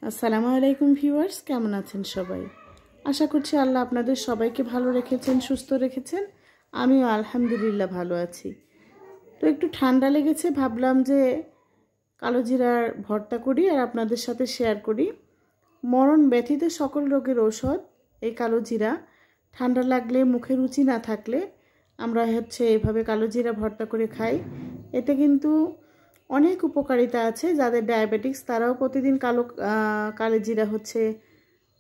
আসসালামু আলাইকুম ভিউয়ার্স, কেমন আছেন সবাই? আশা করছি আল্লাহ আপনাদের সবাইকে ভালো রেখেছেন, সুস্থ রেখেছেন। আমিও আলহামদুলিল্লাহ ভালো আছি। তো একটু ঠান্ডা লেগেছে, ভাবলাম যে কালো জিরার ভর্তা করি আর আপনাদের সাথে শেয়ার করি। মরণ ব্যথিত সকল রোগের ঔষধ এই কালো জিরা। ঠান্ডা লাগলে, মুখে রুচি না থাকলে আমরা এইভাবে কালো জিরা ভর্তা করে খাই। এতে কিন্তু অনেক উপকারিতা আছে। যাদের ডায়াবেটিক্স তারাও প্রতিদিন কালো জিরা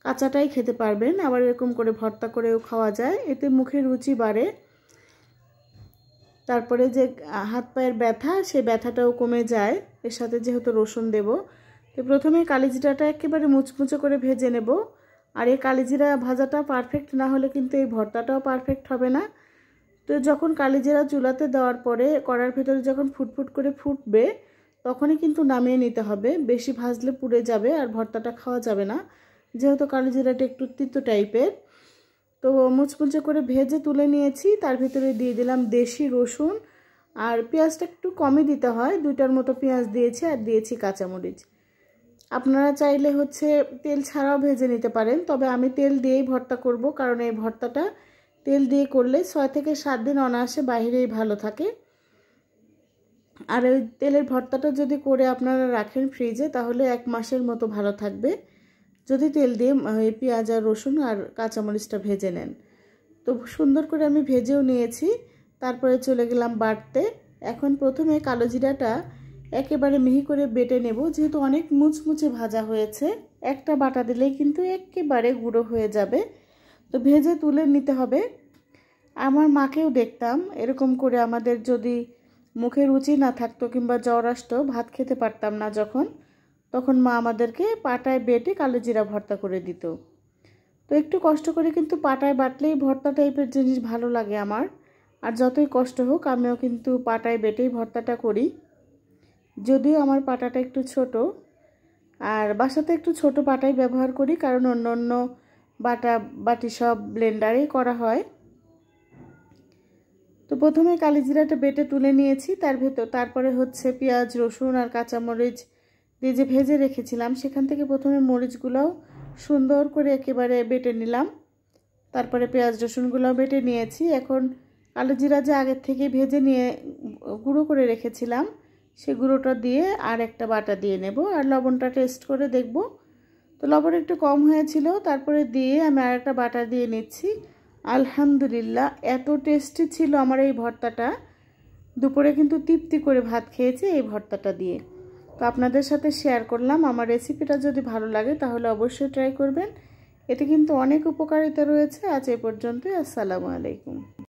কাঁচাটাই খেতে পারবেন, আবার এরকম করে ভর্তা করেও খাওয়া যায়। এতে মুখের রুচি বাড়ে, তারপরে যে হাত পায়ের ব্যথা, সেই ব্যথাটাও কমে যায়। এর সাথে যেহেতু রসুন দেব, তো প্রথমে কালিজিরাটা একেবারে মুচমুচে করে ভেজে নেব। আর এই কালিজিরা ভাজাটা পারফেক্ট না হলে কিন্তু এই ভর্তাটাও পারফেক্ট হবে না। তো যখন কালিজিরা চুলাতে দেওয়ার পরে কড়ার ভেতরে যখন ফুটফুট করে ফুটবে, তখনই কিন্তু নামিয়ে নিতে হবে। বেশি ভাজলে পুড়ে যাবে আর ভর্তাটা খাওয়া যাবে না, যেহেতু কালিজিরাটা একটু তিতো টাইপের। তো মুচমুচে করে ভেজে তুলে নিয়েছি। তার ভিতরে দিয়ে দিলাম দেশি রসুন, আর পেঁয়াজটা একটু কমই দিতে হয়, 2টার মতো পেঁয়াজ দিয়েছি, আর দিয়েছি কাঁচামরিচ। আপনারা চাইলে তেল ছাড়াও ভেজে নিতে পারেন, তবে আমি তেল দিয়েই ভর্তা করব, কারণ এই ভর্তাটা তেল দিয়ে করলে 6 থেকে 7 দিন অনায়াসে বাইরেই ভালো থাকে। আর ওই তেলের ভর্তাটা যদি করে আপনারা রাখেন ফ্রিজে, তাহলে 1 মাসের মতো ভালো থাকবে, যদি তেল দিয়ে পেঁয়াজ আর রসুন আর কাঁচামরিচটা ভেজে নেন। তো সুন্দর করে আমি ভেজেও নিয়েছি। তারপরে চলে গেলাম বাটতে। এখন প্রথমে কালো জিরাটা একেবারে মিহি করে বেটে নেব, যেহেতু অনেক মুচমুচে ভাজা হয়েছে। একটা বাটা দিলেই কিন্তু একেবারে গুঁড়ো হয়ে যাবে। তো ভেজে তুলে নিতে হবে। আমার মাকেও দেখতাম এরকম করে, আমাদের যদি মুখে রুচি না থাকতো কিংবা জ্বর আসতো, ভাত খেতে পারতাম না যখন, তখন মা আমাদেরকে পাটায় বেটে কালো জিরা ভর্তা করে দিত। তো একটু কষ্ট করে কিন্তু পাটায় বাটলেই ভর্তা টাইপের জিনিস ভালো লাগে আমার। আর যতই কষ্ট হোক, আমিও কিন্তু পাটায় বেটেই ভর্তাটা করি। যদিও আমার পাটাটা একটু ছোট, আর বাসাতে একটু ছোট পাটাই ব্যবহার করি, কারণ অন্য বাটি সব ব্লেন্ডারেই করা হয়। তো প্রথমে কালিজিরাটা বেটে তুলে নিয়েছি। তারপরে পেঁয়াজ, রসুন আর কাঁচামরিচ দিয়ে যে ভেজে রেখেছিলাম, সেখান থেকে প্রথমে মরিচগুলোও সুন্দর করে একেবারে বেটে নিলাম। তারপরে পেঁয়াজ রসুনগুলোও বেটে নিয়েছি। এখন কালোজিরা যে আগের থেকে ভেজে নিয়ে গুঁড়ো করে রেখেছিলাম, সে গুঁড়োটা দিয়ে আর একটা বাটা দিয়ে নেব, আর লবণটা টেস্ট করে দেখব। তো লবণ একটু কম হয়েছিল, তারপরে দিয়ে আমি আর একটা বাটা দিয়ে নিচ্ছি। আলহামদুলিল্লাহ, এত টেস্টি ছিল আমার এই ভর্তাটা। দুপুরে কিন্তু তৃপ্তি করে ভাত খেয়েছি এই ভর্তাটা দিয়ে। তো আপনাদের সাথে শেয়ার করলাম। আমার রেসিপিটা যদি ভালো লাগে তাহলে অবশ্যই ট্রাই করবেন। এতে কিন্তু অনেক উপকারিতা রয়েছে। আজ এই পর্যন্তই। আসসালামু আলাইকুম।